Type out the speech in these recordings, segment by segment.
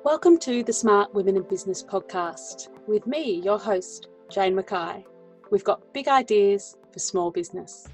Welcome to the Smart Women in Business podcast with me, your host, Jane Mackay. We've got big ideas for small business.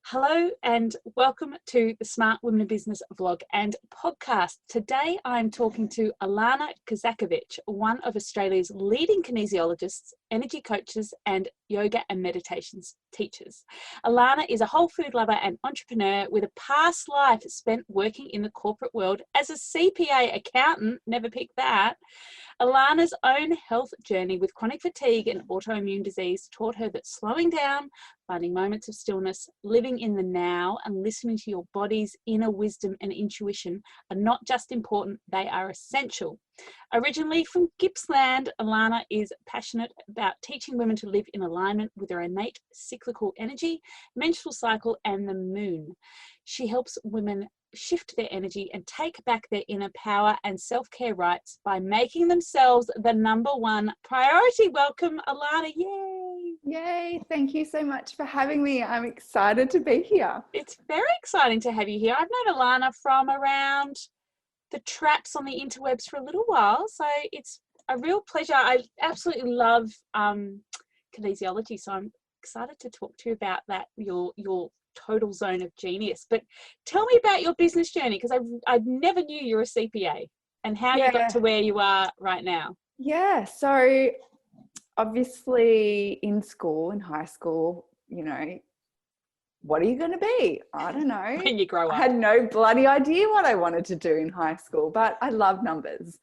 Hello and welcome to the Smart Women in Business vlog and podcast. Today I'm talking to Ilana Kosakiewicz, one of Australia's leading kinesiologists, energy coaches and yoga and meditations teachers. Ilana is a whole food lover and entrepreneur with a past life spent working in the corporate world as a CPA accountant, never picked that. Ilana's own health journey with chronic fatigue and autoimmune disease taught her that slowing down, finding moments of stillness, living in the now, and listening to your body's inner wisdom and intuition are not just important, they are essential. Originally from Gippsland, Ilana is passionate about teaching women to live in alignment with their innate cyclical energy, menstrual cycle, and the moon. She helps women shift their energy and take back their inner power and self-care rights by making themselves the number one priority. Welcome, Ilana. Yay! Yay! Thank you so much for having me. I'm excited to be here. It's very exciting to have you here. I've known Ilana from around the traps on the interwebs for a little while, so it's a real pleasure. I absolutely love kinesiology, so I'm excited to talk to you about that, your total zone of genius. But tell me about your business journey, because I never knew you were a CPA and how you got to where you are right now. Yeah, so obviously in high school, what are you going to be? I don't know. When you grow up. I had no bloody idea what I wanted to do in high school, but I love numbers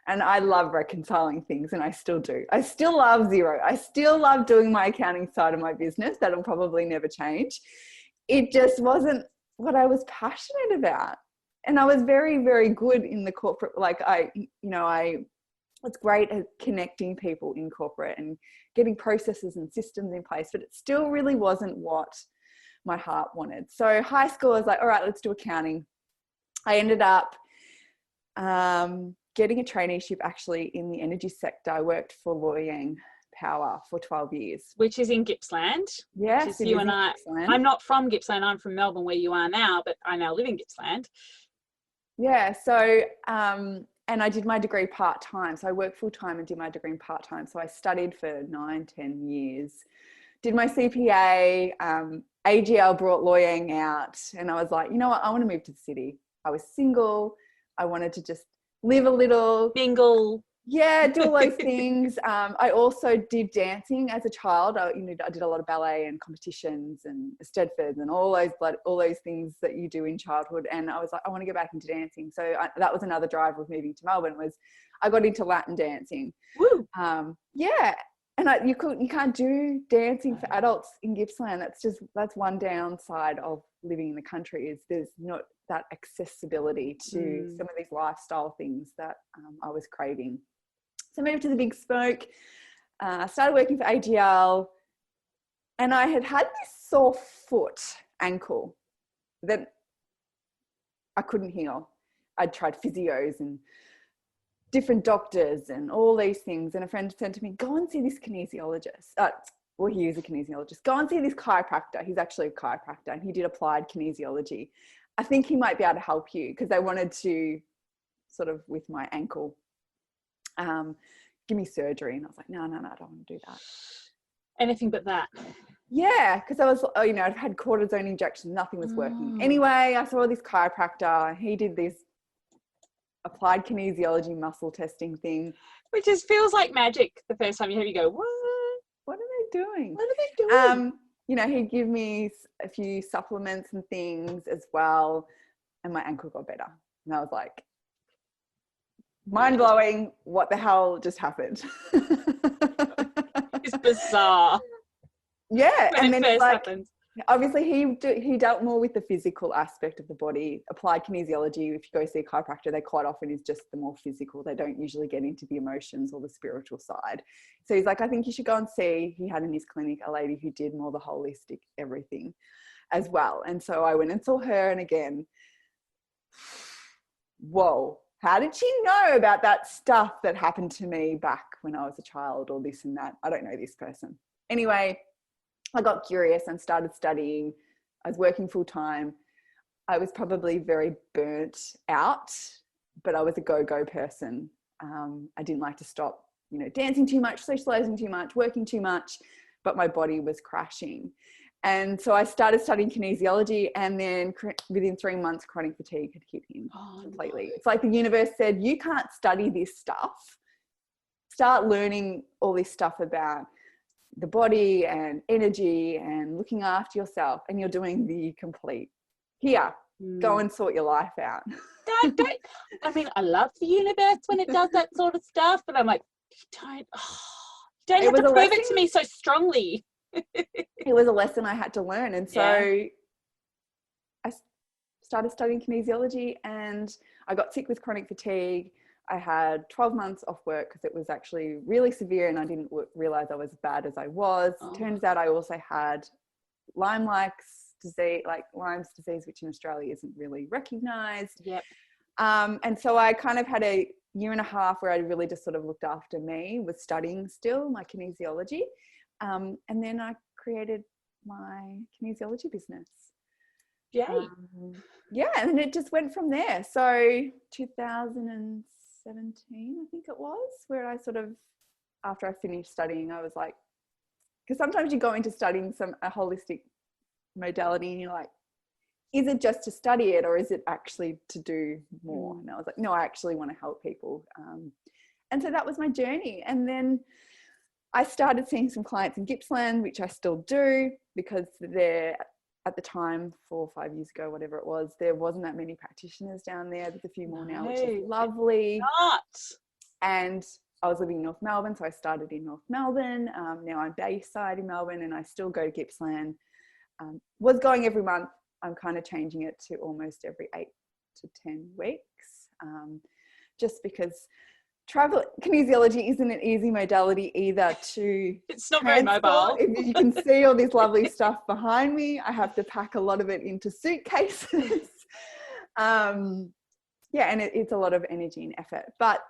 and I love reconciling things, and I still do. I still love zero. I still love doing my accounting side of my business. That'll probably never change. It just wasn't what I was passionate about. And I was very, very good in the corporate, I was great at connecting people in corporate and getting processes and systems in place, but it still really wasn't what my heart wanted. So high school, I was like, all right, let's do accounting. I ended up getting a traineeship actually in the energy sector. I worked for Loyang Power for 12 years. Which is in Gippsland. Yes, you and I. Gippsland. I'm not from Gippsland. I'm from Melbourne, where you are now, but I now live in Gippsland. Yeah, so and I did my degree part-time. So I worked full-time and did my degree part-time. So I studied for 9-10 years, did my CPA, AGL brought Loyang out, and I was like, you know what, I want to move to the city. I was single. I wanted to just live a little. Mingle. Yeah, do all those things. I also did dancing as a child. I did a lot of ballet and competitions and Stedfords and all those things that you do in childhood. And I was like, I want to get back into dancing. So that was another driver of moving to Melbourne, was I got into Latin dancing. Woo. Yeah, and you can't do dancing for adults in Gippsland. That's one downside of living in the country, is there's not that accessibility to some of these lifestyle things that I was craving. So I moved to the big smoke, started working for AGL, and I had this sore ankle that I couldn't heal. I'd tried physios and different doctors and all these things. And a friend said to me, go and see this kinesiologist. He is a kinesiologist. Go and see this chiropractor. He's actually a chiropractor and he did applied kinesiology. I think he might be able to help you, because they wanted to sort of, with my ankle, give me surgery. And I was like, no, I don't want to do that. Anything but that. Yeah, because I was, I've had cortisone injections, nothing was working. Anyway, I saw this chiropractor. He did this applied kinesiology muscle testing thing. Which just feels like magic the first time you go, what? What are they doing? What are they doing? He'd give me a few supplements and things as well, and my ankle got better. And I was like, mind blowing, what the hell just happened? It's bizarre. Yeah. When it first happens. Obviously he dealt more with the physical aspect of the body. Applied kinesiology, if you go see a chiropractor, they quite often is just the more physical. They don't usually get into the emotions or the spiritual side. So he's like, I think you should go and see. He had in his clinic a lady who did more the holistic everything as well. And so I went and saw her, and again, whoa, how did she know about that stuff that happened to me back when I was a child, or this and that? I don't know this person. Anyway, I got curious and started studying. I was working full time. I was probably very burnt out but I was a go-go person. I didn't like to stop, dancing too much, socializing too much, working too much, but my body was crashing. And so I started studying kinesiology, and then within 3 months, chronic fatigue had hit him completely. No. It's like the universe said, you can't study this stuff. Start learning all this stuff about the body and energy and looking after yourself, and you're doing the complete. Here, go and sort your life out. Don't. I mean, I love the universe when it does that sort of stuff, but I'm like, you don't have to prove it to me so strongly. It was a lesson I had to learn. And so I started studying kinesiology, and I got sick with chronic fatigue. I had 12 months off work because it was actually really severe, and I didn't realize I was as bad as I was. Turns out I also had Lyme's disease, which in Australia isn't really recognized. Yep. And so I kind of had a year and a half where I really just sort of looked after me, was studying still my kinesiology. And then I created my kinesiology business. Yay. And it just went from there. So 2017, I think it was, where I sort of, after I finished studying, I was like, because sometimes you go into studying a holistic modality and you're like, is it just to study it, or is it actually to do more? And I was like, no, I actually want to help people. And so that was my journey. And then I started seeing some clients in Gippsland, which I still do, because there, at the time, 4 or 5 years ago, whatever it was, there wasn't that many practitioners down there. There's a few more now, which is lovely. And I was living in North Melbourne, so I started in North Melbourne. Now I'm Bayside in Melbourne, and I still go to Gippsland. Was going every month. I'm kind of changing it to almost every 8 to 10 weeks, just because kinesiology isn't an easy modality either to it's not very mobile. If you can see all this lovely stuff behind me, I have to pack a lot of it into suitcases. And it's a lot of energy and effort. But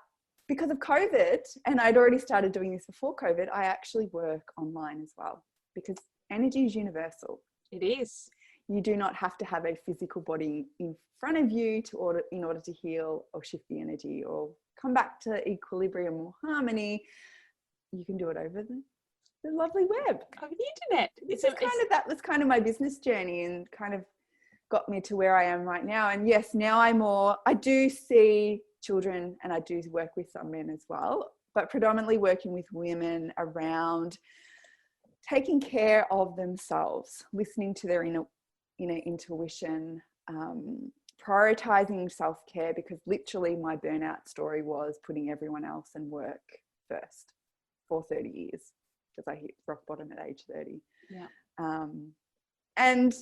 because of COVID, and I'd already started doing this before COVID, I actually work online as well, because energy is universal. It is. You do not have to have a physical body in front of you in order to heal or shift the energy or come back to equilibrium or harmony. You can do it over the lovely web. Over the internet. That was kind of my business journey, and kind of got me to where I am right now. And yes, now I do see children, and I do work with some men as well, but predominantly working with women around taking care of themselves, listening to their inner intuition, prioritizing self-care, because literally my burnout story was putting everyone else and work first for 30 years, because I hit rock bottom at age 30. And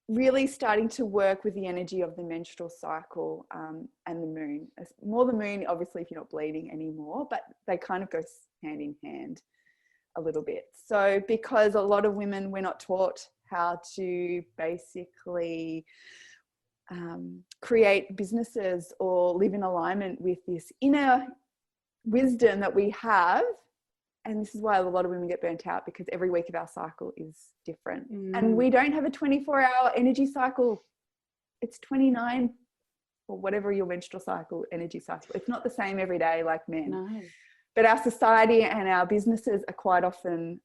really starting to work with the energy of the menstrual cycle and the moon. More the moon, obviously, if you're not bleeding anymore, but they kind of go hand in hand a little bit. So because a lot of women, we're not taught how to basically create businesses or live in alignment with this inner wisdom that we have. And this is why a lot of women get burnt out, because every week of our cycle is different. And we don't have a 24-hour energy cycle. It's 29 or whatever your menstrual cycle, energy cycle. It's not the same every day like men. No. But our society and our businesses are quite often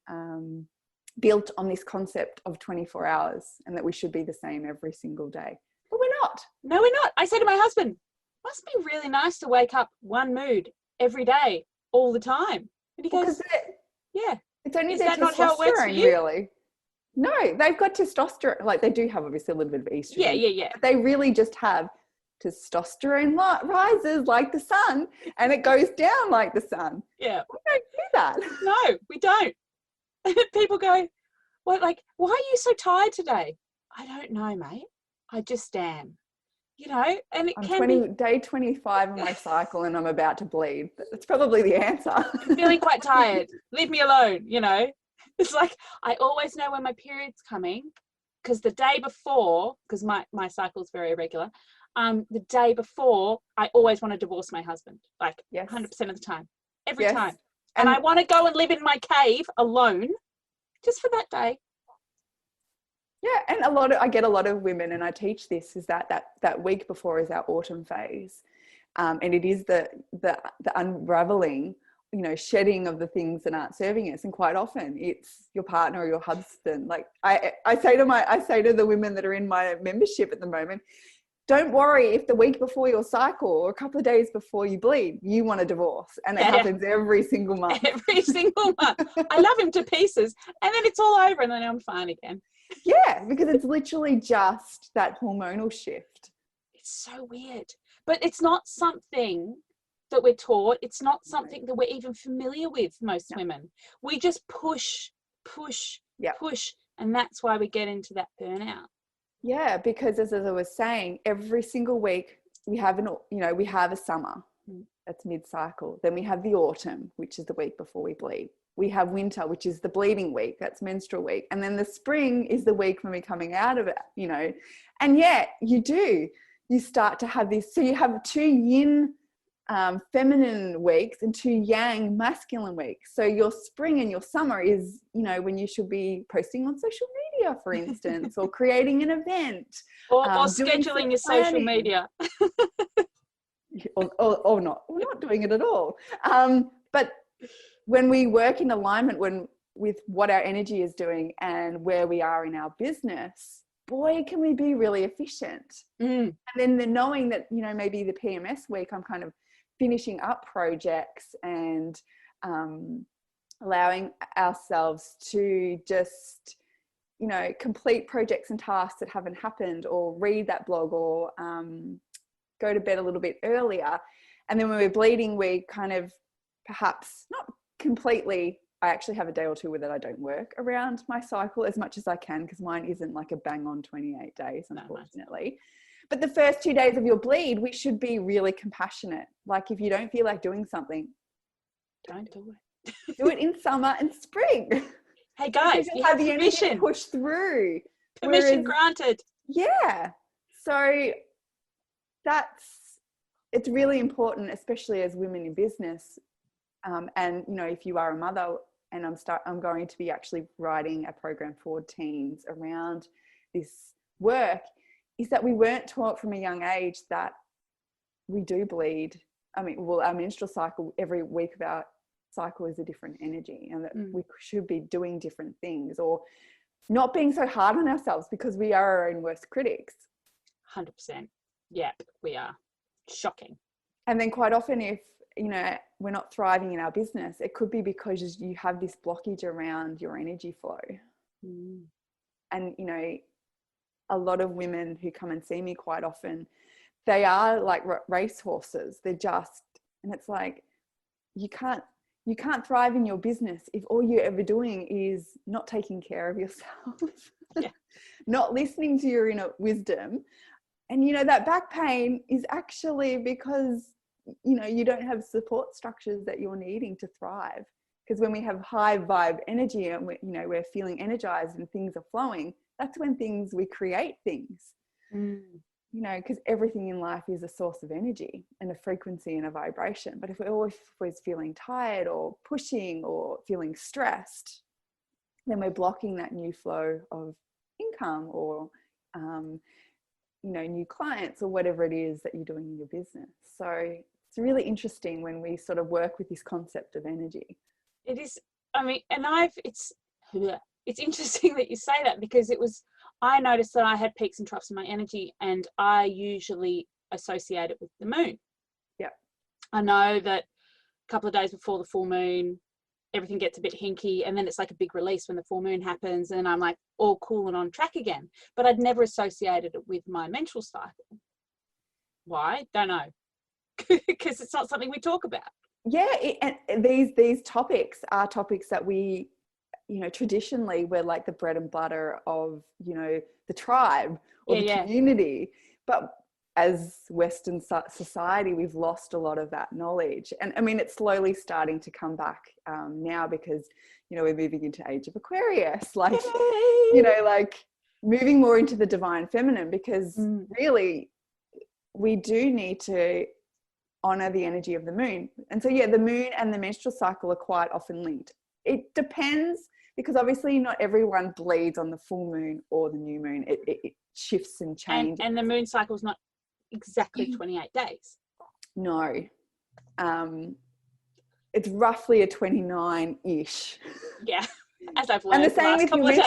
built on this concept of 24 hours, and that we should be the same every single day. But we're not. No, we're not. I say to my husband, must be really nice to wake up one mood every day, all the time. And he goes, yeah. It's only their testosterone, really. No, they've got testosterone. Like, they do have obviously a little bit of estrogen. Yeah. But they really just have testosterone rises like the sun, and it goes down like the sun. Yeah. We don't do that. No, we don't. People go, well, like, why are you so tired today? I don't know, mate. I just am. And it can be day 25 of my cycle, and I'm about to bleed. That's probably the answer. I'm feeling quite tired. Leave me alone, It's like, I always know when my period's coming, because the day before, because my cycle's very irregular, the day before, I always want to divorce my husband, like 100% of the time, every time. And I want to go and live in my cave alone just for that day. Yeah, and I get a lot of women, and I teach this, is that week before is our autumn phase. And it is the unraveling, you know, shedding of the things that aren't serving us. And quite often it's your partner or your husband. Like I say to the women that are in my membership at the moment, don't worry if the week before your cycle or a couple of days before you bleed, you want a divorce. And it happens every single month. Every single month. I love him to pieces. And then it's all over and then I'm fine again. Yeah, because it's literally just that hormonal shift. It's so weird. But it's not something that we're taught. It's not something that we're even familiar with, most women. We just push. And that's why we get into that burnout. Yeah, because as I was saying, every single week we have a summer that's mid-cycle. Then we have the autumn, which is the week before we bleed. We have winter, which is the bleeding week, that's menstrual week. And then the spring is the week when we're coming out of it, you know. And yet you start to have this. So you have 2 yin feminine weeks and 2 yang masculine weeks. So your spring and your summer is, you know, when you should be posting on social media, for instance, or creating an event, or scheduling your social media, or not. We're not doing it at all. But when we work in alignment with what our energy is doing and where we are in our business, boy, can we be really efficient. And then knowing that, you know, maybe the PMS week I'm kind of finishing up projects and allowing ourselves to just, you know, complete projects and tasks that haven't happened, or read that blog, or go to bed a little bit earlier. And then when we're bleeding, we kind of perhaps not completely, I actually have a day or two with it. I don't work around my cycle as much as I can, because mine isn't like a bang on 28 days, unfortunately. But the first 2 days of your bleed, we should be really compassionate. Like if you don't feel like doing something, don't do it. Do it in summer and spring. Hey guys, you have the permission. energy to push through. Permission granted. Yeah. So it's really important, especially as women in business. And, you know, if you are a mother, and I'm going to be actually writing a program for teens around this work, is that we weren't taught from a young age that we do bleed. I mean, well, our menstrual cycle, every week of our cycle is a different energy, and that we should be doing different things, or not being so hard on ourselves, because we are our own worst critics. 100%. Yeah, we are. Shocking. And then quite often, if, you know, we're not thriving in our business, it could be because you have this blockage around your energy flow. And, you know, a lot of women who come and see me quite often, they are like race horses. They're just, and it's like, you can't thrive in your business if all you're ever doing is not taking care of yourself, not listening to your inner wisdom. And, you know, that back pain is actually because, you know, you don't have support structures that you're needing to thrive. Because when we have high vibe energy and we're feeling energized and things are flowing, that's when we create things. You know, because everything in life is a source of energy and a frequency and a vibration. But if we're always feeling tired or pushing or feeling stressed, then we're blocking that new flow of income or, you know, new clients or whatever it is that you're doing in your business. So it's really interesting when we sort of work with this concept of energy. It is. I mean, and it's interesting that you say that, because I noticed that I had peaks and troughs in my energy, and I usually associate it with the moon. Yeah. I know that a couple of days before the full moon, everything gets a bit hinky, and then it's like a big release when the full moon happens, and I'm like all cool and on track again. But I'd never associated it with my menstrual cycle. Why? Don't know. Because it's not something we talk about. Yeah, and these topics are topics that we, you know, traditionally we're like the bread and butter of, you know, the tribe or the community. But as Western society, we've lost a lot of that knowledge. And I mean, it's slowly starting to come back now, because, you know, we're moving into age of Aquarius, like, you know, like moving more into the divine feminine, because really we do need to honor the energy of the moon. And so, yeah, the moon and the menstrual cycle are quite often linked. It depends, because obviously not everyone bleeds on the full moon or the new moon. It shifts and changes. And the moon cycle is not exactly 28 days. No. It's roughly a 29-ish. Yeah, as I've And learned the same with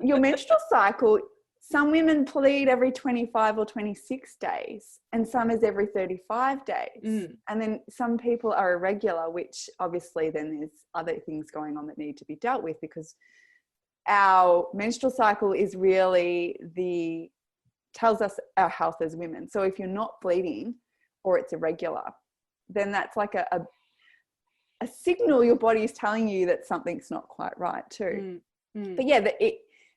your menstrual cycle. Some women bleed every 25 or 26 days, and some is every 35 days. And then some people are irregular, which obviously then there's other things going on that need to be dealt with, because our menstrual cycle is really tells us our health as women. So if you're not bleeding or it's irregular, then that's like a signal your body is telling you that something's not quite right too. But yeah,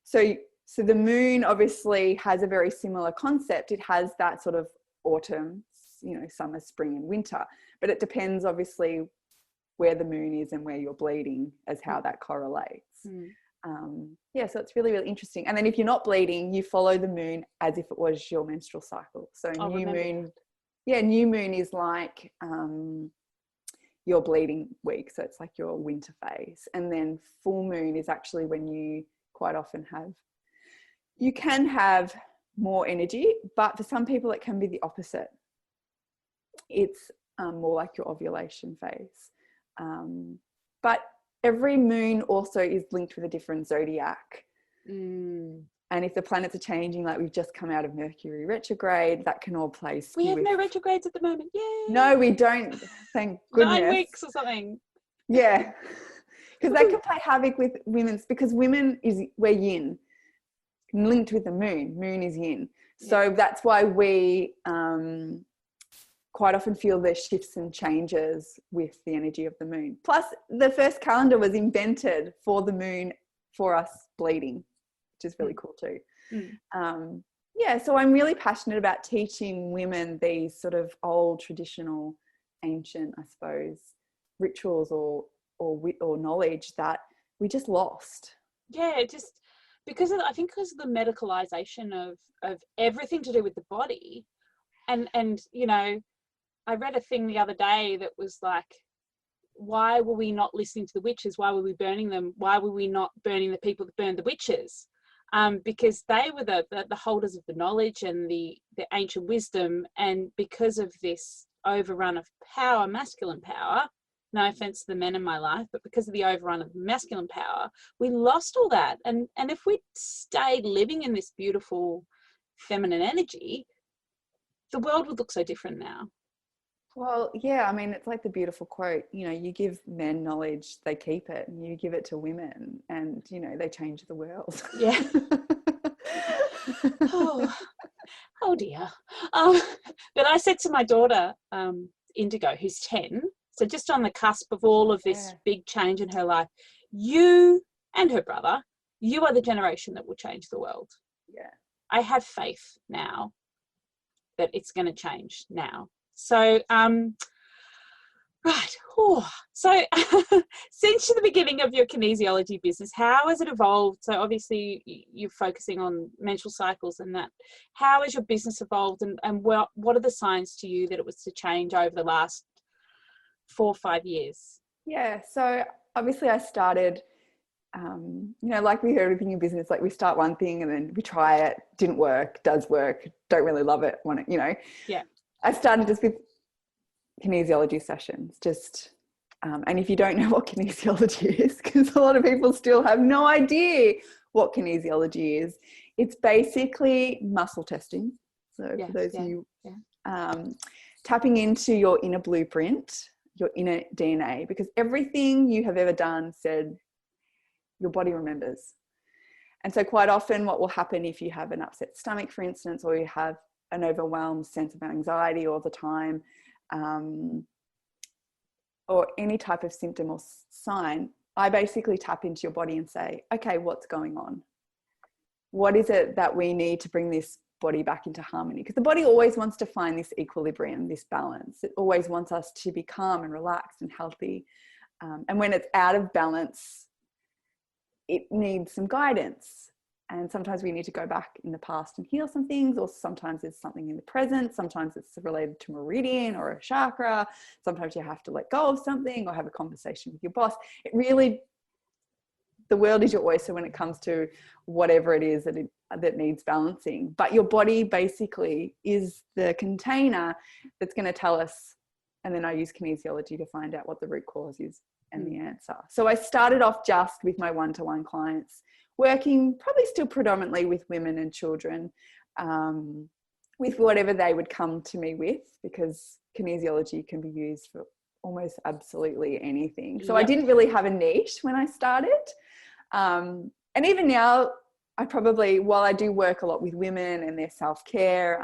so the moon obviously has a very similar concept. It has that sort of autumn, summer, spring and winter, but it depends obviously where the moon is and where you're bleeding as how that correlates. So it's really, really interesting. And then if you're not bleeding, you follow the moon as if it was your menstrual cycle. So new moon is like your bleeding week. So it's like your winter phase. And then full moon is actually when you quite often you can have more energy, but for some people it can be the opposite. It's more like your ovulation phase. But every moon also is linked with a different zodiac. And if the planets are changing, like we've just come out of Mercury retrograde, that can all play. We have no retrogrades at the moment. Yay! No, we don't. Thank goodness. 9 weeks or something. Yeah. Because that can play havoc with because we're yin, linked with the moon. Moon is yin. So that's why we quite often feel the shifts and changes with the energy of the moon. Plus, the first calendar was invented for the moon, for us bleeding, which is really cool too. So I'm really passionate about teaching women these sort of old, traditional, ancient, I suppose, rituals or knowledge that we just lost. Yeah, just because of the medicalization of everything to do with the body, and I read a thing the other day that was like, why were we not listening to the witches? Why were we burning them? Why were we not burning the people that burned the witches? Because they were the holders of the knowledge and the ancient wisdom, and because of this overrun of power, masculine power, no offense to the men in my life, but because of the overrun of masculine power, we lost all that. And if we stayed living in this beautiful feminine energy, the world would look so different now. Well, yeah, I mean, it's like the beautiful quote, you give men knowledge, they keep it, and you give it to women and, they change the world. Yeah. oh dear. But I said to my daughter, Indigo, who's 10, so just on the cusp of all of this big change in her life, you and her brother, you are the generation that will change the world. Yeah. I have faith now that it's going to change now. So, right. So since the beginning of your kinesiology business, how has it evolved? So obviously you're focusing on menstrual cycles and that. How has your business evolved, and what are the signs to you that it was to change over the last 4 or 5 years? Yeah. So obviously I started, like with everything in business, like we start one thing and then we try it, didn't work, does work, don't really love it, want it, Yeah. I started just with kinesiology sessions, and if you don't know what kinesiology is, because a lot of people still have no idea what kinesiology is, it's basically muscle testing. So for those of you, tapping into your inner blueprint, your inner DNA, because everything you have ever done, said, your body remembers. And so quite often what will happen if you have an upset stomach, for instance, or you have an overwhelmed sense of anxiety all the time, or any type of symptom or sign, I basically tap into your body and say, okay, what's going on? What is it that we need to bring this body back into harmony? Because the body always wants to find this equilibrium, this balance. It always wants us to be calm and relaxed and healthy. And when it's out of balance, it needs some guidance. And sometimes we need to go back in the past and heal some things, or sometimes it's something in the present. Sometimes it's related to meridian or a chakra. Sometimes you have to let go of something or have a conversation with your boss. It really, the world is your oyster when it comes to whatever it is that needs balancing. But your body basically is the container that's going to tell us And then I use kinesiology to find out what the root cause is and the answer. So I started off just with my one-to-one clients, working probably still predominantly with women and children, with whatever they would come to me with, because kinesiology can be used for almost absolutely anything. So I didn't really have a niche when I started. And even now, I probably, while I do work a lot with women and their self-care,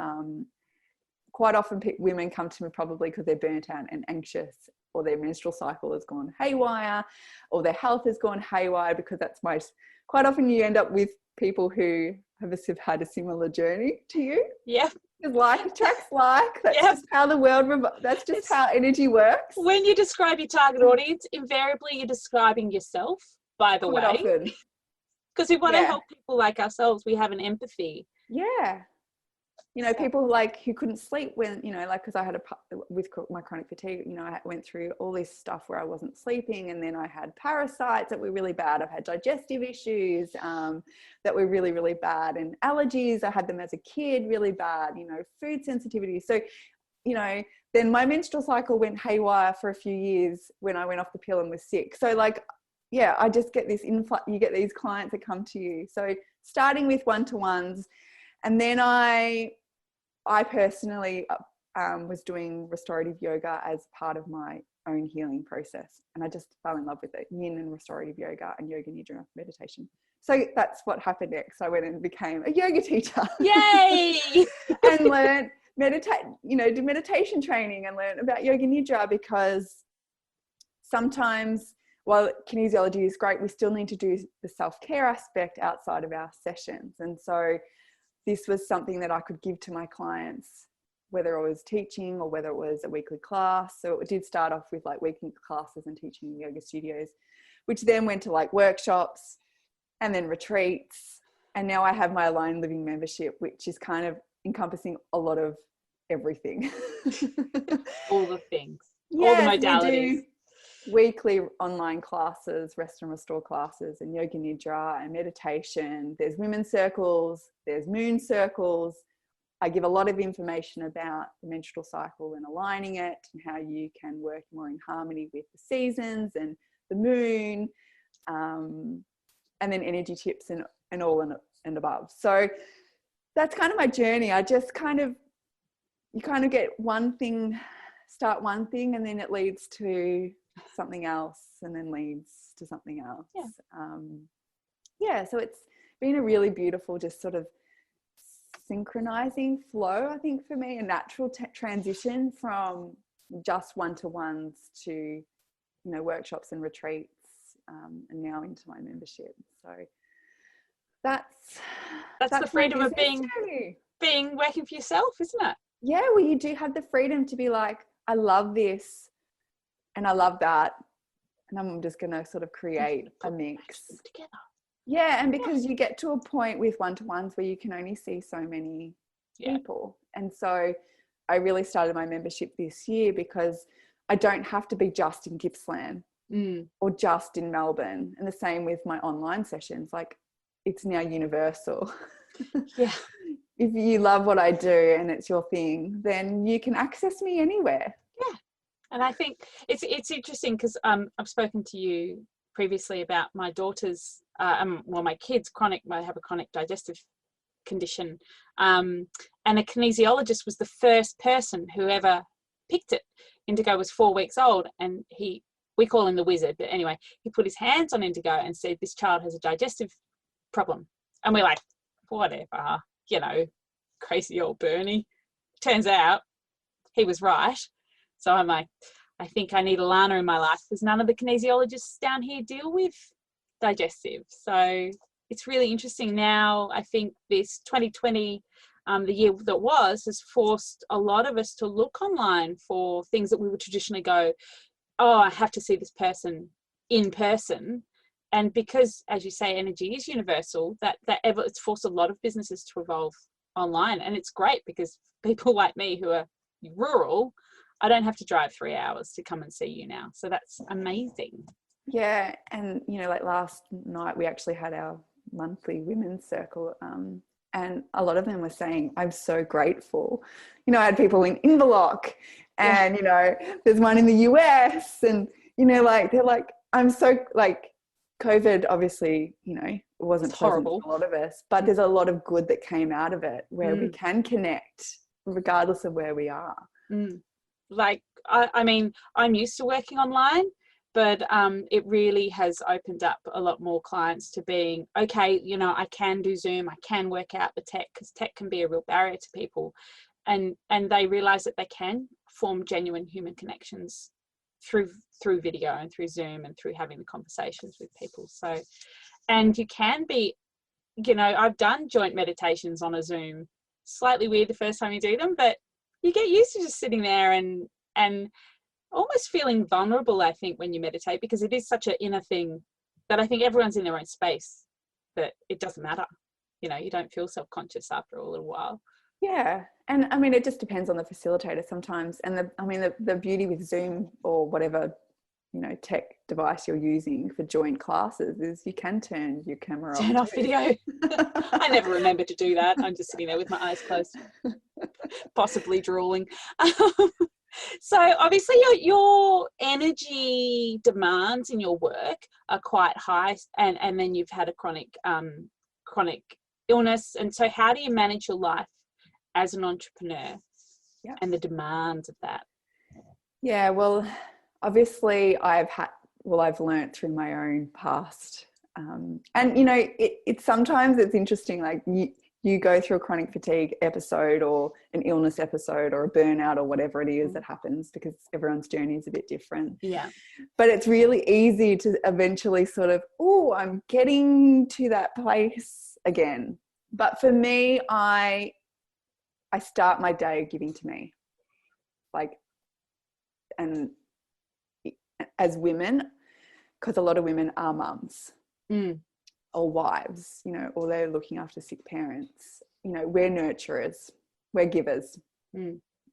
quite often women come to me probably because they're burnt out and anxious, or their menstrual cycle has gone haywire, or their health has gone haywire, because that's quite often you end up with people who have had a similar journey to you. Yeah. Like attracts like. That's just how the world, that's just how energy works. When you describe your target audience, invariably you're describing yourself, by the way. Often. Because we want to help people like ourselves. We have an empathy. Yeah. You know, people like who couldn't sleep when, you know, like, because I had with my chronic fatigue, you know, I went through all this stuff where I wasn't sleeping, and then I had parasites that were really bad. I've had digestive issues that were really, really bad, and allergies. I had them as a kid, really bad, you know, food sensitivity. So, you know, then my menstrual cycle went haywire for a few years when I went off the pill and was sick. So like, yeah, I just get this influx, you get these clients that come to you. So starting with one-to-ones, and then I personally was doing restorative yoga as part of my own healing process. And I just fell in love with it, yin and restorative yoga and yoga nidra meditation. So that's what happened next. I went and became a yoga teacher. Yay! And learned did meditation training and learned about yoga nidra, because sometimes, while kinesiology is great, we still need to do the self-care aspect outside of our sessions. And so this was something that I could give to my clients, whether I was teaching or whether it was a weekly class. So it did start off with like weekly classes and teaching in yoga studios, which then went to like workshops and then retreats. And now I have my Alone Living membership, which is kind of encompassing a lot of everything. All the things, all the modalities. We do weekly online classes, rest and restore classes, and yoga nidra and meditation. There's women's circles, there's moon circles. I give a lot of information about the menstrual cycle and aligning it, and how you can work more in harmony with the seasons and the moon, and then energy tips and all and above. So that's kind of my journey. I just you kind of get one thing, start one thing, and then it leads to something else, and then leads to something else. So it's been a really beautiful, just sort of synchronizing flow, I think, for me, a natural transition from just one-to-ones to, you know, workshops and retreats, and now into my membership. So that's the freedom of being working for yourself, isn't it? Yeah, well, you do have the freedom to be like, I love this and I love that, and I'm just going to sort of create a mix together. Yeah, and because you get to a point with one-to-ones where you can only see so many people. And so I really started my membership this year because I don't have to be just in Gippsland or just in Melbourne. And the same with my online sessions. Like, it's now universal. Yeah. If you love what I do and it's your thing, then you can access me anywhere. Yeah. And I think it's interesting because I've spoken to you previously about my daughter's, my kids' I have a chronic digestive condition. And a kinesiologist was the first person who ever picked it. Indigo was 4 weeks old, and we call him the wizard, but anyway, he put his hands on Indigo and said, this child has a digestive problem. And we're like, whatever, crazy old Bernie. Turns out he was right. So I'm like, I think I need Ilana in my life because none of the kinesiologists down here deal with digestive. So it's really interesting now. I think this 2020, the year that has forced a lot of us to look online for things that we would traditionally go, oh, I have to see this person in person. And because, as you say, energy is universal, it's forced a lot of businesses to evolve online. And it's great because people like me who are rural, I don't have to drive 3 hours to come and see you now. So that's amazing. Yeah. And, like last night, we actually had our monthly women's circle. And a lot of them were saying, I'm so grateful. I had people in Inverloch And, you know, there's one in the US and, you know, like, they're like, I'm so like, COVID obviously, you know, it wasn't pleasant for a lot of us, but there's a lot of good that came out of it where we can connect regardless of where we are. Like, I mean, I'm used to working online, but it really has opened up a lot more clients to being, okay, you know, I can do Zoom, I can work out the tech, because tech can be a real barrier to people. And they realize that they can form genuine human connections through video and through Zoom and through having the conversations with people. So, and you can be, you know, I've done joint meditations on a Zoom. Slightly weird the first time you do them, but you get used to just sitting there and almost feeling vulnerable, I think, when you meditate, because it is such an inner thing that I think everyone's in their own space, that it doesn't matter. You know, you don't feel self-conscious after a little while. Yeah. And I mean, it just depends on the facilitator sometimes. And the beauty with Zoom or whatever, you know, tech device you're using for joint classes is you can turn your camera off. Turn off video. I never remember to do that. I'm just sitting there with my eyes closed, possibly drooling. So obviously your energy demands in your work are quite high, and then you've had a chronic illness. And so how do you manage your life as an entrepreneur and the demands of that? Yeah, well, obviously I've learnt through my own past. And, you know, it's sometimes it's interesting, like you go through a chronic fatigue episode or an illness episode or a burnout or whatever it is that happens, because everyone's journey is a bit different. Yeah. But it's really easy to eventually sort of, oh, I'm getting to that place again. But for me, I start my day giving to me. Like, and as women, because a lot of women are mums or wives, you know, or they're looking after sick parents, you know, we're nurturers, we're givers.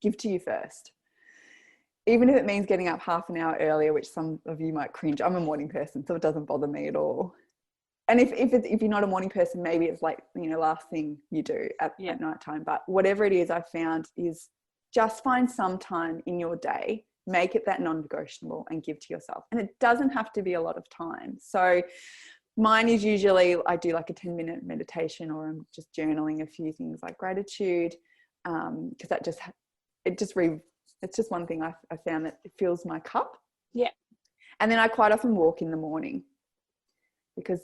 Give to you first. Even if it means getting up half an hour earlier, which some of you might cringe. I'm a morning person, so it doesn't bother me at all. And if you're not a morning person, maybe it's like, you know, last thing you do at night time. But whatever it is, I found is just find some time in your day, make it that non-negotiable and give to yourself. And it doesn't have to be a lot of time. So mine is usually, I do like a 10-minute meditation, or I'm just journaling a few things like gratitude, because it's just one thing I found that it fills my cup. Yeah. And then I quite often walk in the morning, because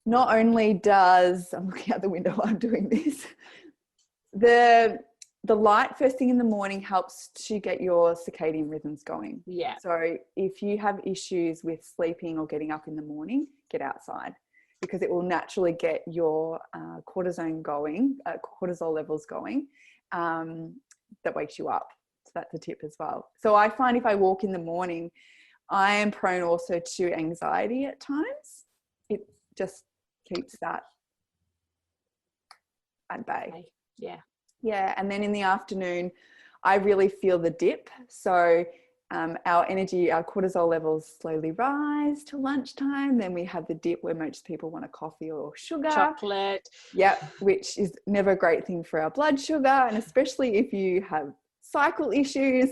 not only does, I'm looking out the window while I'm doing this, the light first thing in the morning helps to get your circadian rhythms going. Yeah. So if you have issues with sleeping or getting up in the morning, get outside, because it will naturally get your cortisol levels going, that wakes you up. So that's a tip as well. So I find if I walk in the morning, I am prone also to anxiety at times. It just keeps that at bay. Yeah. Yeah. And then in the afternoon, I really feel the dip. So our cortisol levels slowly rise to lunchtime. Then we have the dip where most people want a coffee or sugar. Chocolate. Yeah, which is never a great thing for our blood sugar. And especially if you have cycle issues.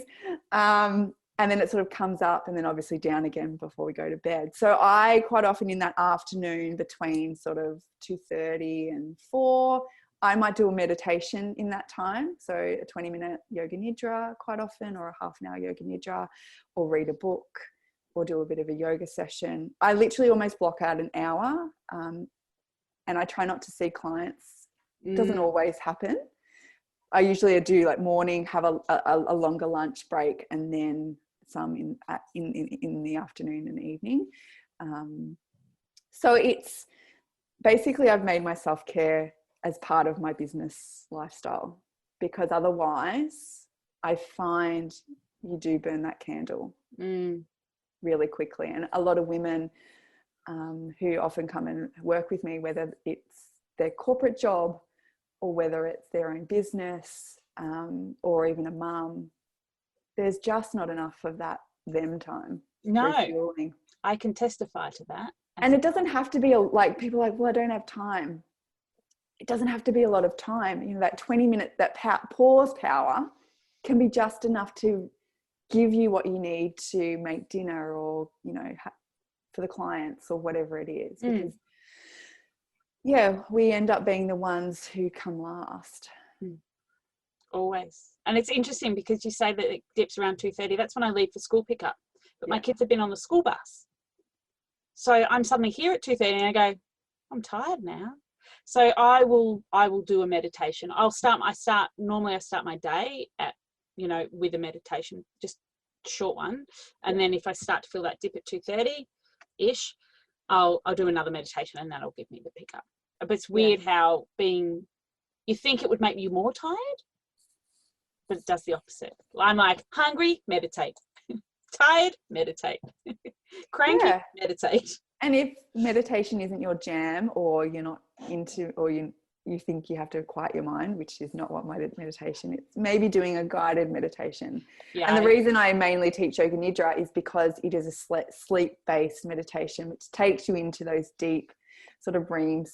And then it sort of comes up and then obviously down again before we go to bed. So I quite often in that afternoon between sort of 2:30 and 4, I might do a meditation in that time. So a 20-minute yoga nidra quite often, or a half an hour yoga nidra, or read a book, or do a bit of a yoga session. I literally almost block out an hour, and I try not to see clients. It doesn't always happen. I usually do like morning, have a longer lunch break, and then some in the afternoon and evening. So it's basically, I've made my self-care as part of my business lifestyle, because otherwise I find you do burn that candle really quickly. And a lot of women who often come and work with me, whether it's their corporate job or whether it's their own business, or even a mum, there's just not enough of that them time. No, I can testify to that. And it doesn't have to be like, people are like, well, I don't have time. It doesn't have to be a lot of time. You know, that 20-minute, that pause power can be just enough to give you what you need to make dinner, or, you know, for the clients, or whatever it is. Because we end up being the ones who come last. Always. And it's interesting because you say that it dips around 2:30. That's when I leave for school pickup. But my kids have been on the school bus. So I'm suddenly here at 2:30 and I go, I'm tired now. So I will do a meditation. Normally I start my day at, you know, with a meditation, just short one. And then if I start to feel that dip at 2:30-ish, I'll do another meditation, and that'll give me the pickup. But it's weird how you think it would make you more tired, but it does the opposite. I'm like, hungry, meditate. Tired, meditate. Cranky, meditate. And if meditation isn't your jam, or you're not into, or you think you have to quiet your mind, which is not what my meditation is, maybe doing a guided meditation. And the reason I mainly teach Yoga Nidra is because it is a sleep-based meditation, which takes you into those deep sort of REM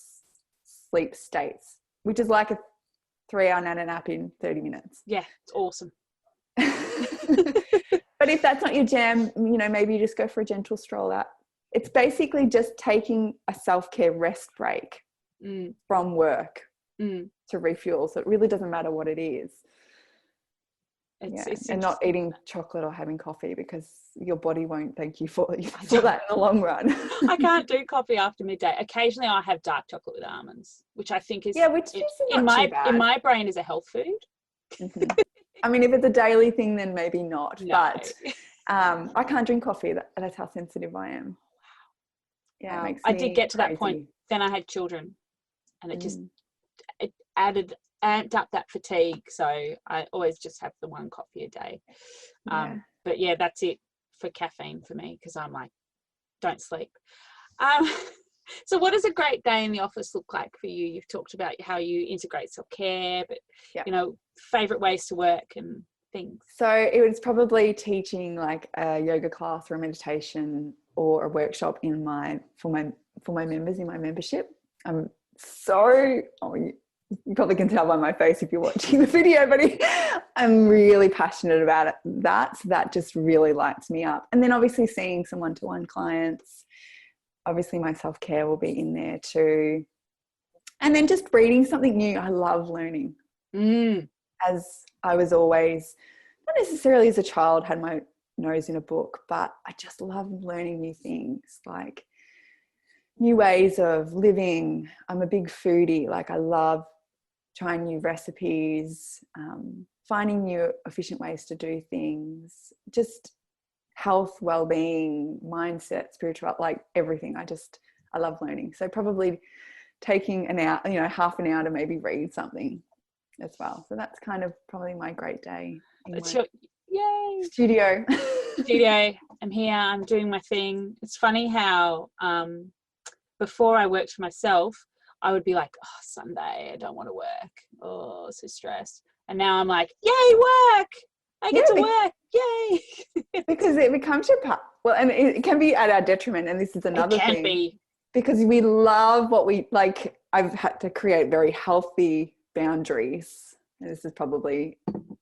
sleep states, which is like a 3-hour nap in 30 minutes. Yeah, it's awesome. But if that's not your jam, you know, maybe you just go for a gentle stroll out. It's basically just taking a self-care rest break from work to refuel. So it really doesn't matter what it is. It's and not eating chocolate or having coffee, because your body won't thank you for that in the long run. I can't do coffee after midday. Occasionally I have dark chocolate with almonds, which I think is in my brain is a health food. I mean, if it's a daily thing, then maybe not. No. But I can't drink coffee. That's how sensitive I am. Yeah, it makes me I did get to crazy. That point. Then I had children, and it just amped up that fatigue. So I always just have the one coffee a day. But yeah, that's it for caffeine for me, because I'm like, don't sleep. So what does a great day in the office look like for you? You've talked about how you integrate self-care, but you know, favorite ways to work and things. So it was probably teaching like a yoga class or a meditation or a workshop for my members in my membership. You probably can tell by my face if you're watching the video, but I'm really passionate about that. So that just really lights me up. And then obviously seeing some one-to-one clients. Obviously my self-care will be in there too. And then just reading something new. I love learning. As I was always, not necessarily as a child, had my nose in a book, but I just love learning new things, like new ways of living. I'm a big foodie. Like I love trying new recipes, finding new efficient ways to do things, just health, well-being, mindset, spiritual, like everything. I love learning. So probably taking an hour, you know, half an hour to maybe read something as well. So that's kind of probably my great day. Yay! Studio. I'm here. I'm doing my thing. It's funny how before I worked for myself, I would be like, oh, Sunday, I don't want to work. Oh, so stressed. And now I'm like, yay, work! I get to work. Yay! Because it becomes your part. Well, and it can be at our detriment. And this is another thing. It can be. Because we love what we like. I've had to create very healthy boundaries. And this is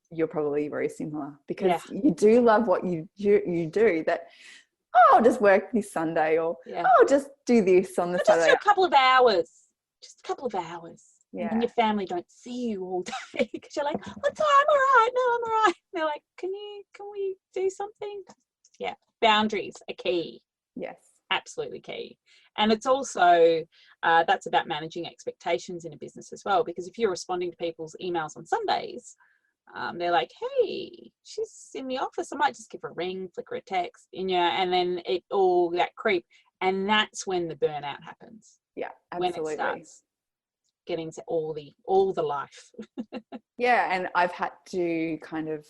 you're probably very similar, because you do love what you do. That, I'll just work this Sunday, or I'll just do this on the Saturday. Just a couple of hours. Yeah. And your family don't see you all day because you're like, what's I'm all right. No, I'm all right. They're like, can we do something? Yeah. Boundaries are key. Yes. Absolutely key. And it's also, that's about managing expectations in a business as well, because if you're responding to people's emails on Sundays, they're like, hey, she's in the office. I might just give her a ring, flick her a text, and then that creep. And that's when the burnout happens. Yeah, absolutely. When it starts getting to all the life. Yeah, and I've had to kind of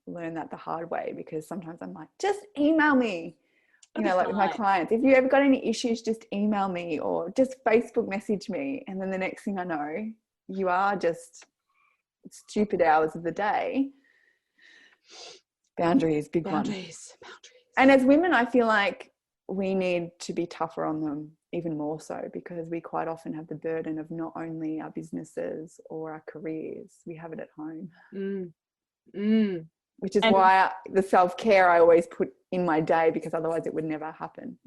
learn that the hard way, because sometimes I'm like, just email me. You know, like with my clients, if you ever got any issues, just email me or just Facebook message me. And then the next thing I know, you are just stupid hours of the day. Boundaries, big one. Boundaries. And as women, I feel like we need to be tougher on them, even more so, because we quite often have the burden of not only our businesses or our careers, we have it at home. which is why the self-care I always put in my day, because otherwise it would never happen.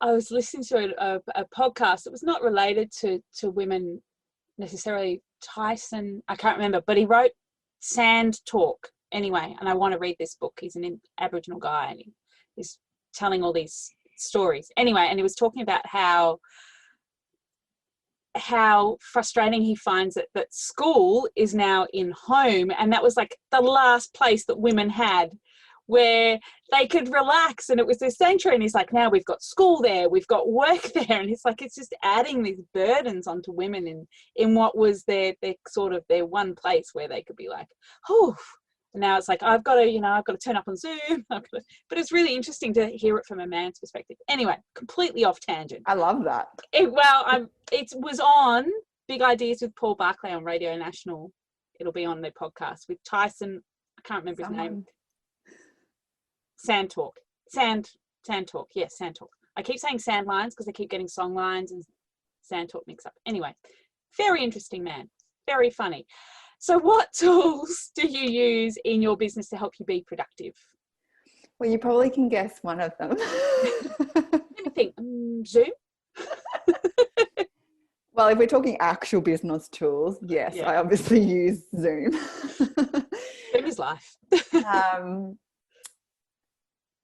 I was listening to a podcast that was not related to women necessarily. Tyson, I can't remember, but he wrote Sand Talk anyway, and I want to read this book. He's an Aboriginal guy, and he's telling all these stories anyway, and he was talking about how frustrating he finds it that school is now in home, and that was like the last place that women had where they could relax, and it was their sanctuary. And he's like, now we've got school there, we've got work there, and it's like it's just adding these burdens onto women in what was their sort of their one place where they could be like, oh. And now it's like I've got to turn up on Zoom. But it's really interesting to hear it from a man's perspective. Anyway, completely off tangent. I love that. It was on Big Ideas with Paul Barclay on Radio National. It'll be on their podcast with Tyson. I can't remember his name. Sand Talk. Yes, Sand Talk. I keep saying sand lines because I keep getting song lines and Sand Talk mixed up. Anyway, very interesting man. Very funny. So what tools do you use in your business to help you be productive? Well, you probably can guess one of them. Let me think. Zoom? Well, if we're talking actual business tools, yes, yeah. I obviously use Zoom. Zoom is life.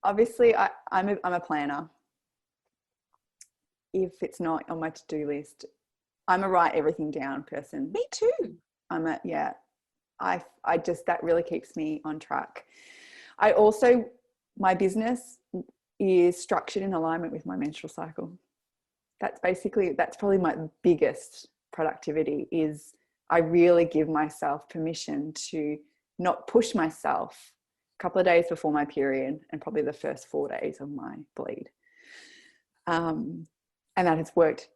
Obviously, I'm a planner. If it's not on my to-do list, I'm a write everything down person. Me too. I just, that really keeps me on track. My business is structured in alignment with my menstrual cycle. That's probably my biggest productivity is I really give myself permission to not push myself a couple of days before my period and probably the first 4 days of my bleed. And that has worked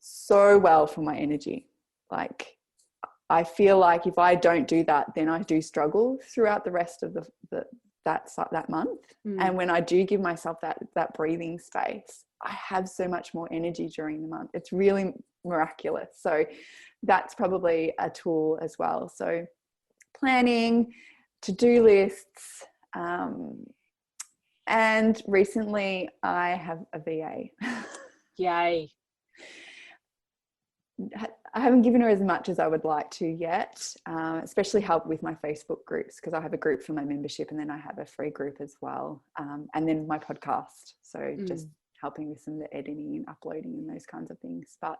so well for my energy. Like, I feel like if I don't do that, then I do struggle throughout the rest of that month. And when I do give myself that breathing space, I have so much more energy during the month. It's really miraculous. So that's probably a tool as well. So planning, to-do lists, and recently I have a VA. Yay. I haven't given her as much as I would like to yet, especially help with my Facebook groups, because I have a group for my membership and then I have a free group as well, and then my podcast. So just helping with some of the editing and uploading and those kinds of things. But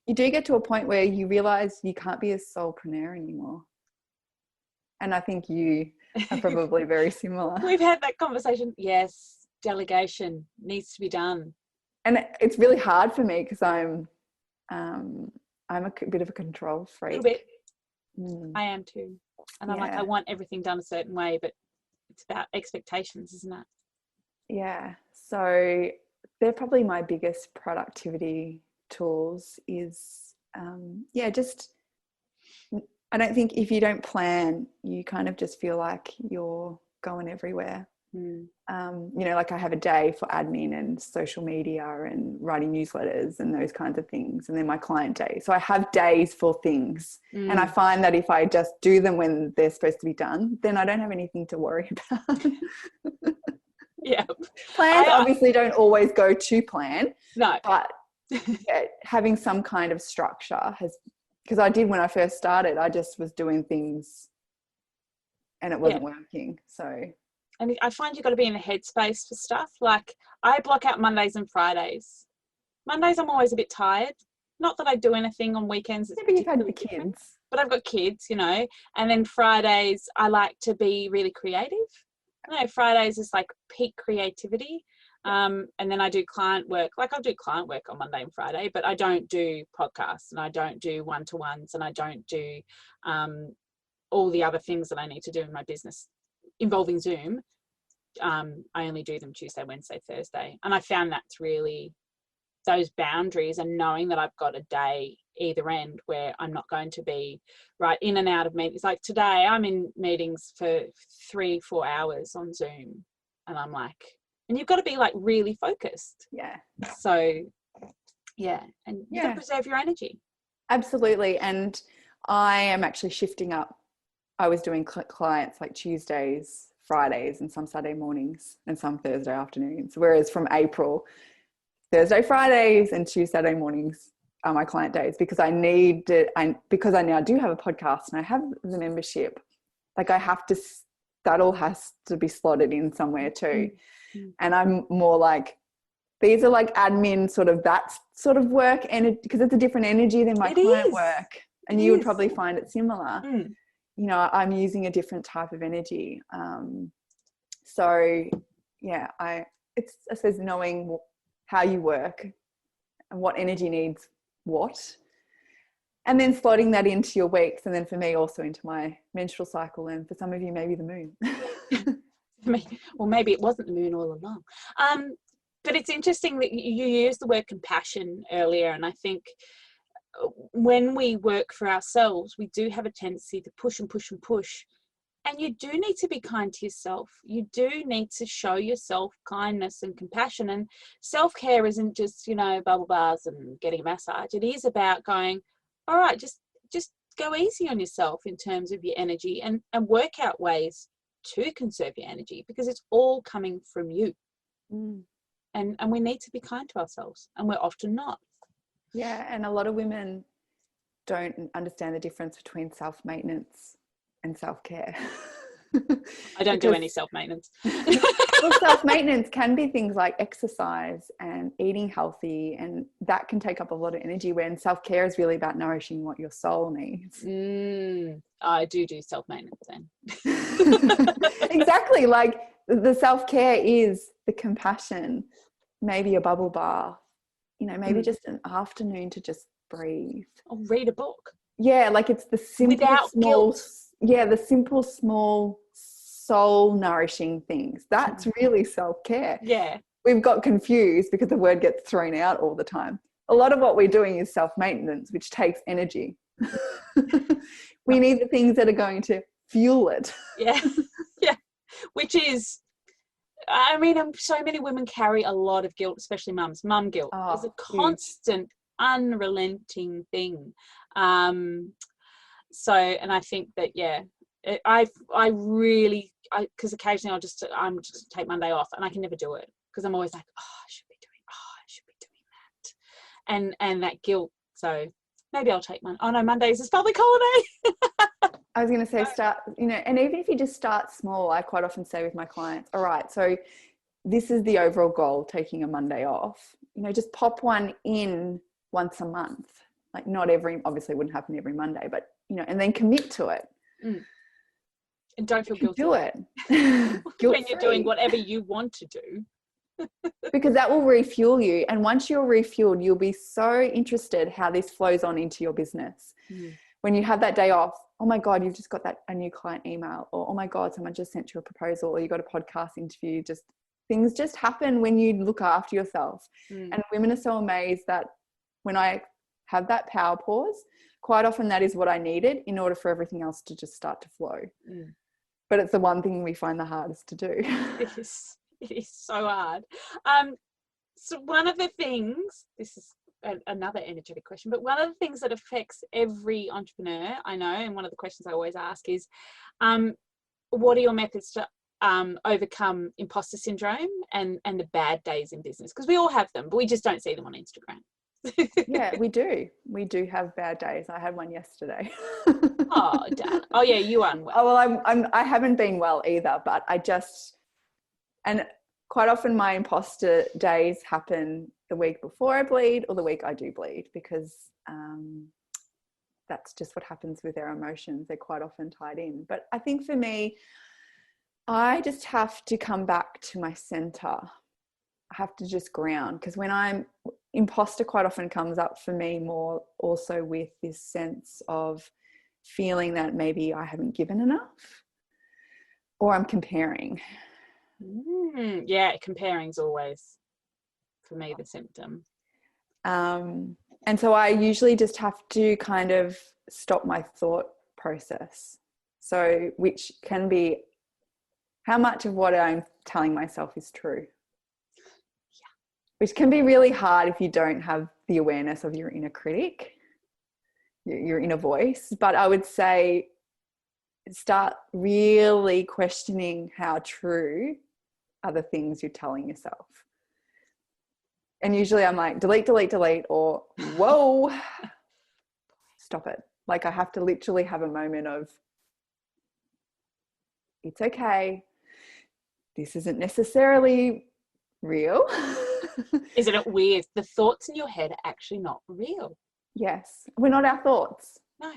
you do get to a point where you realize you can't be a solopreneur anymore. And I think you are probably very similar. We've had that conversation. Yes, delegation needs to be done. And it's really hard for me because I'm a bit of a control freak. A bit. I am too. And I'm like, I want everything done a certain way, but it's about expectations, isn't it? Yeah. So they're probably my biggest productivity tools is, just, I don't think if you don't plan, you kind of just feel like you're going everywhere. Like I have a day for admin and social media and writing newsletters and those kinds of things, and then my client day. So I have days for things, and I find that if I just do them when they're supposed to be done, then I don't have anything to worry about. Yeah, plans obviously don't always go to plan. No, but having some kind of structure has, because I did when I first started, I just was doing things and it wasn't working. So. And I find you've got to be in the headspace for stuff. Like I block out Mondays and Fridays. Mondays I'm always a bit tired. Not that I do anything on weekends. Yeah, but you've had the kids. But I've got kids, And then Fridays I like to be really creative. Fridays is like peak creativity. And then I do client work. Like I'll do client work on Monday and Friday, but I don't do podcasts and I don't do one-to-ones and I don't do all the other things that I need to do in my business involving Zoom. I only do them Tuesday, Wednesday, Thursday. And I found that's really those boundaries and knowing that I've got a day either end where I'm not going to be right in and out of meetings. Like today I'm in meetings for 3-4 hours on Zoom and I'm like, and you've got to be like really focused. Yeah. So and you can preserve your energy. Absolutely. And I am actually shifting up I was doing clients like Tuesdays, Fridays, and some Saturday mornings and some Thursday afternoons. Whereas from April, Thursday, Fridays, and Tuesday, Saturday mornings are my client days, because because I now do have a podcast and I have the membership. Like that all has to be slotted in somewhere too. Mm-hmm. And I'm more like, these are like admin that sort of work, and because it's a different energy than my client work, and you would probably find it similar. You know, I'm using a different type of energy. So yeah, it's I suppose knowing how you work and what energy needs what, and then slotting that into your weeks, and then for me also into my menstrual cycle, and for some of you maybe the moon. Well, maybe it wasn't the moon all along. But it's interesting that you used the word compassion earlier, and I think when we work for ourselves, we do have a tendency to push and push and push. And you do need to be kind to yourself. You do need to show yourself kindness and compassion. And self-care isn't just, you know, bubble baths and getting a massage. It is about going, all right, just go easy on yourself in terms of your energy, and work out ways to conserve your energy, because it's all coming from you. And we need to be kind to ourselves, and we're often not. Yeah, and a lot of women don't understand the difference between self-maintenance and self-care. I don't do any self-maintenance. Well, self-maintenance can be things like exercise and eating healthy, and that can take up a lot of energy, when self-care is really about nourishing what your soul needs. I do self-maintenance then. Exactly. Like the self-care is the compassion, maybe a bubble bath, you know, maybe just an afternoon to just breathe. Or read a book. Yeah, like it's the simple, without small guilt. Yeah, the simple, small, soul nourishing things. That's really self-care. Yeah. We've got confused because the word gets thrown out all the time. A lot of what we're doing is self-maintenance, which takes energy. We need the things that are going to fuel it. Yeah. Yeah. Which is, I mean, so many women carry a lot of guilt, especially mums. Mum guilt is a constant, unrelenting thing. So, and I think that, yeah, I really, because occasionally I'm just take Monday off, and I can never do it, because I'm always like, I should be doing that, and that guilt. So maybe I'll take Mondays is public holiday. I was going to say start, you know, and even if you just start small, I quite often say with my clients, all right, so this is the overall goal, taking a Monday off, you know, just pop one in once a month. Like obviously it wouldn't happen every Monday, but, you know, and then commit to it. And don't feel guilty. Do it. When you're doing whatever you want to do. Because that will refuel you. And once you're refueled, you'll be so interested how this flows on into your business. When you have that day off, oh my God, you've just got a new client email, or oh my God, someone just sent you a proposal, or you got a podcast interview. Things just happen when you look after yourself. And women are so amazed that when I have that power pause, quite often that is what I needed in order for everything else to just start to flow. But it's the one thing we find the hardest to do. It is so hard. So one of the things, this is another energetic question, but one of the things that affects every entrepreneur I know, and one of the questions I always ask is, what are your methods to overcome imposter syndrome and the bad days in business? Because we all have them, but we just don't see them on Instagram. Yeah, we do have bad days. I had one yesterday. Oh, damn. Oh yeah, you are unwell. Oh, well, I haven't been well either, but and quite often my imposter days happen the week before I bleed or the week I do bleed, because that's just what happens with our emotions. They're quite often tied in. But I think for me, I just have to come back to my center. I have to just ground, because when imposter quite often comes up for me more also with this sense of feeling that maybe I haven't given enough, or I'm comparing. Yeah, comparing's always for me the symptom. And so I usually just have to kind of stop my thought process. So which can be how much of what I'm telling myself is true. Which can be really hard if you don't have the awareness of your inner critic, your inner voice. But I would say start really questioning how true are the things you're telling yourself. And usually I'm like, delete, delete, delete, or whoa, stop it. Like I have to literally have a moment of, it's okay. This isn't necessarily real. Isn't it weird? The thoughts in your head are actually not real. Yes. We're not our thoughts. No.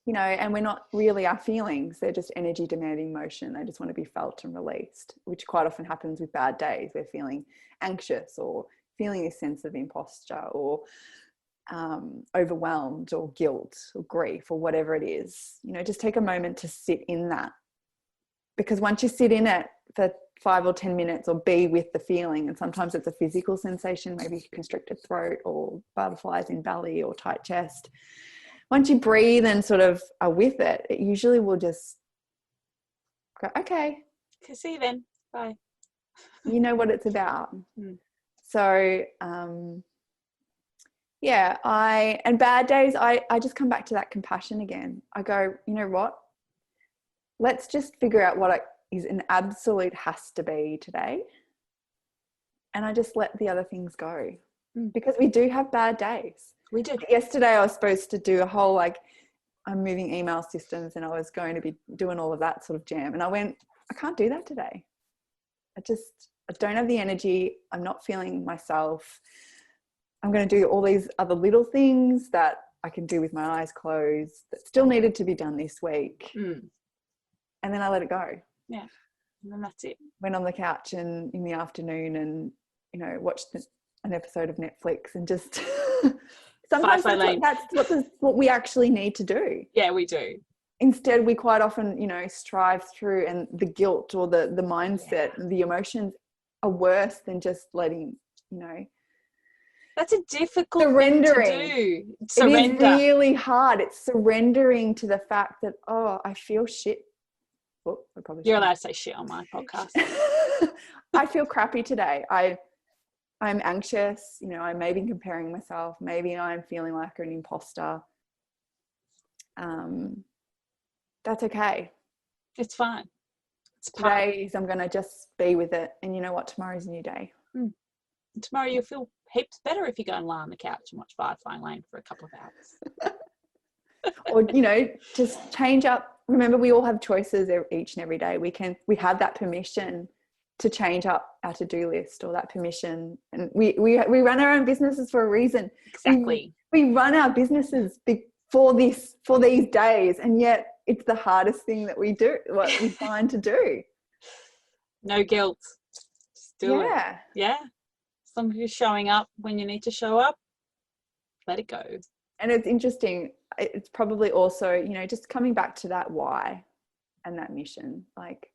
You know, and we're not really our feelings. They're just energy demanding motion. They just want to be felt and released, which quite often happens with bad days. We're feeling anxious or feeling this sense of imposter or overwhelmed or guilt or grief or whatever it is. You know, just take a moment to sit in that, because once you sit in it for 5 or 10 minutes or be with the feeling, and sometimes it's a physical sensation, maybe constricted throat or butterflies in belly or tight chest. Once you breathe and sort of are with it, it usually will just go, okay. See you then. Bye. You know what it's about. So, yeah, and bad days, I just come back to that compassion again. I go, you know what? Let's just figure out what is an absolute has to be today. And I just let the other things go, because we do have bad days. We do. Yesterday I was supposed to do a whole, like, I'm moving email systems and I was going to be doing all of that sort of jam. And I went, I can't do that today. I don't have the energy. I'm not feeling myself. I'm going to do all these other little things that I can do with my eyes closed that still needed to be done this week. And then I let it go. Yeah. And then that's it. Went on the couch and in the afternoon and, you know, watched an episode of Netflix and just sometimes that's what we actually need to do. Yeah, we do. Instead, we quite often, you know, strive through, and the guilt or the mindset and the emotions are worse than just letting, you know. That's a difficult thing to do. Surrender. It is really hard. It's surrendering to the fact that, oh, I feel shit. Oh, you're allowed to say shit on my podcast. I feel crappy today. I'm anxious. You know, I may be comparing myself. Maybe I'm feeling like an imposter. That's okay. It's fine. Today I'm going to just be with it. And you know what? Tomorrow's a new day. Tomorrow you'll feel heaps better if you go and lie on the couch and watch Firefly Lane for a couple of hours. Or, you know, just change up. Remember, we all have choices each and every day. We have that permission to change up our to-do list, or that permission. And we run our own businesses for a reason. Exactly. We run our businesses for these days, and yet it's the hardest thing that we find to do. No guilt. Just do it. Yeah. As long as you're showing up when you need to show up, let it go. And it's interesting. It's probably also, you know, just coming back to that why and that mission. Like,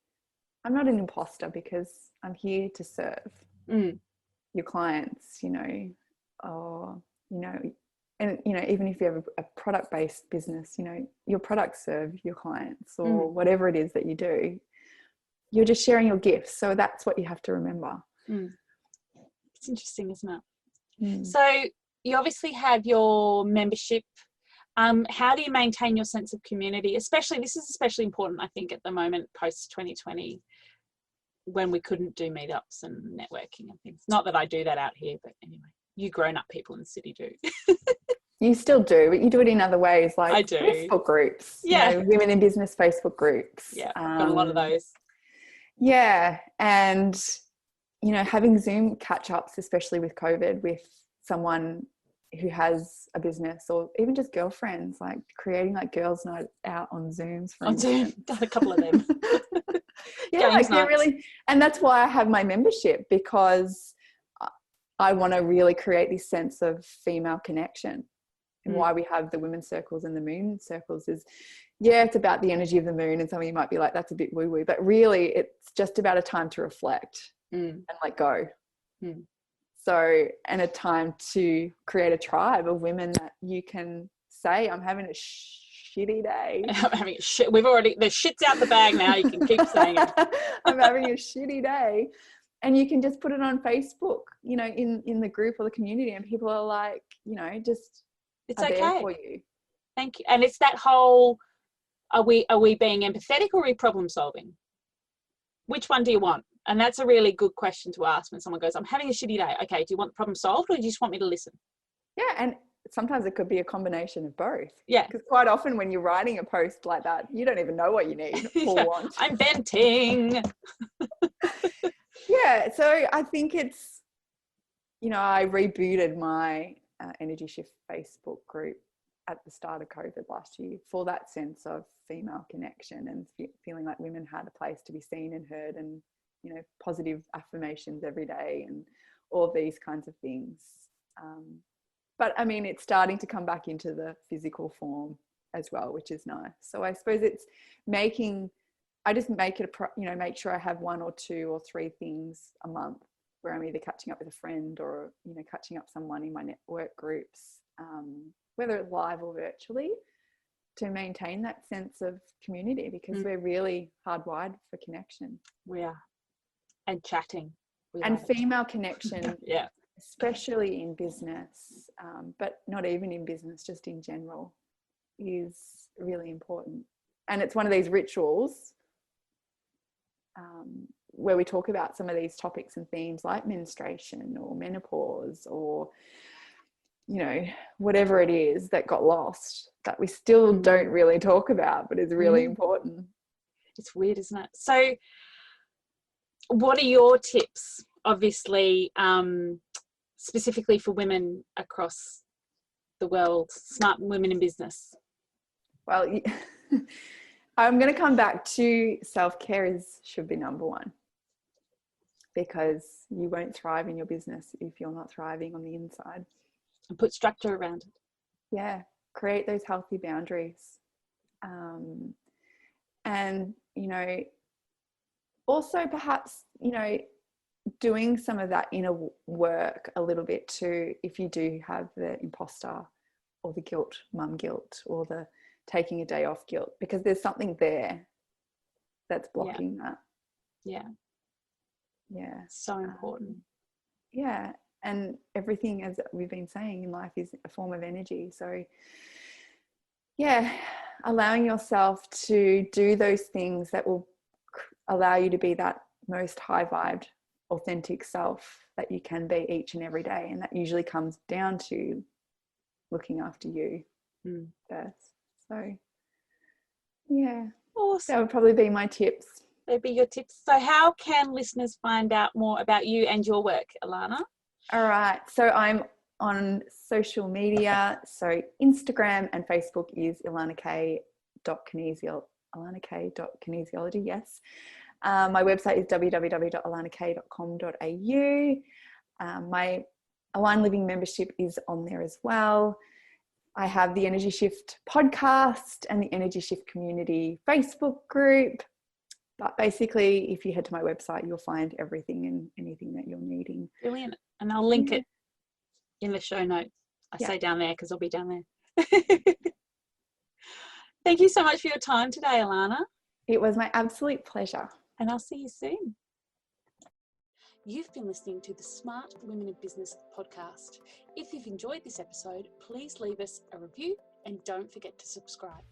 I'm not an imposter because I'm here to serve your clients, you know, or, you know, and, you know, even if you have a product-based business, you know, your products serve your clients or whatever it is that you do. You're just sharing your gifts. So that's what you have to remember. It's interesting, isn't it? So you obviously have your membership. How do you maintain your sense of community? This is especially important, I think, at the moment, post 2020, when we couldn't do meetups and networking and things. Not that I do that out here, but anyway, you grown-up people in the city do. You still do, but you do it in other ways, like I do. Facebook groups. Yeah. You know, women in business Facebook groups. Yeah, I've got a lot of those. Yeah, and, you know, having Zoom catch-ups, especially with COVID, with someone who has a business, or even just girlfriends, like creating like girls' night out on Zooms. On Zoom, done a couple of them. Yeah, like they're really, and that's why I have my membership, because I want to really create this sense of female connection. And why we have the women's circles and the moon circles is, yeah, it's about the energy of the moon, and some of you might be like, that's a bit woo-woo, but really it's just about a time to reflect and let go. So, and a time to create a tribe of women that you can say, I'm having a shitty day. I'm having a shit. The shit's out the bag now. You can keep saying it. I'm having a shitty day. And you can just put it on Facebook, you know, in the group or the community, and people are like, you know, just it's okay there for you. Thank you. And it's that whole Are we being empathetic or are we problem solving? Which one do you want? And that's a really good question to ask when someone goes, I'm having a shitty day. Okay, do you want the problem solved or do you just want me to listen? Yeah, and sometimes it could be a combination of both. Yeah. Because quite often when you're writing a post like that, you don't even know what you need or want. I'm venting. Yeah, so I think it's, I rebooted my Energy Shift Facebook group at the start of COVID last year for that sense of female connection and feeling like women had a place to be seen and heard, and positive affirmations every day and all these kinds of things. But I mean, it's starting to come back into the physical form as well, which is nice. So I suppose it's I just make it make sure I have 1 or 2 or 3 things a month where I'm either catching up with a friend or catching up someone in my network groups, whether it's live or virtually, to maintain that sense of community, because we're really hardwired for connection. We are. And chatting. And female connection, yeah, especially in business, but not even in business, just in general, is really important. And it's one of these rituals where we talk about some of these topics and themes like menstruation or menopause or whatever it is that got lost that we still don't really talk about, but is really important. It's weird, isn't it? So what are your tips, obviously, specifically for women across the world, smart women in business? Well, I'm going to come back to self-care should be number one, because you won't thrive in your business if you're not thriving on the inside. And put structure around it. Yeah, create those healthy boundaries. And, also perhaps, doing some of that inner work a little bit too, if you do have the imposter or the guilt, mum guilt, or the taking a day off guilt, because there's something there that's blocking that. Yeah. Yeah. So important. Yeah. And everything, as we've been saying, in life is a form of energy. So yeah, allowing yourself to do those things that will allow you to be that most high vibed, authentic self that you can be each and every day. And that usually comes down to looking after you first. So yeah, awesome. That would probably be my tips. They'd be your tips. So how can listeners find out more about you and your work, Ilana? All right. So I'm on social media. So Instagram and Facebook is Ilana K. Ilana K.kinesiology. Yes. My website is www.ilanak.com.au. My Align Living membership is on there as well. I have the Energy Shift podcast and the Energy Shift community Facebook group. But basically, if you head to my website, you'll find everything and anything that you're needing. Brilliant. And I'll link it in the show notes. I say down there because I'll be down there. Thank you so much for your time today, Ilana. It was my absolute pleasure. And I'll see you soon. You've been listening to the Smart Women in Business podcast. If you've enjoyed this episode, please leave us a review and don't forget to subscribe.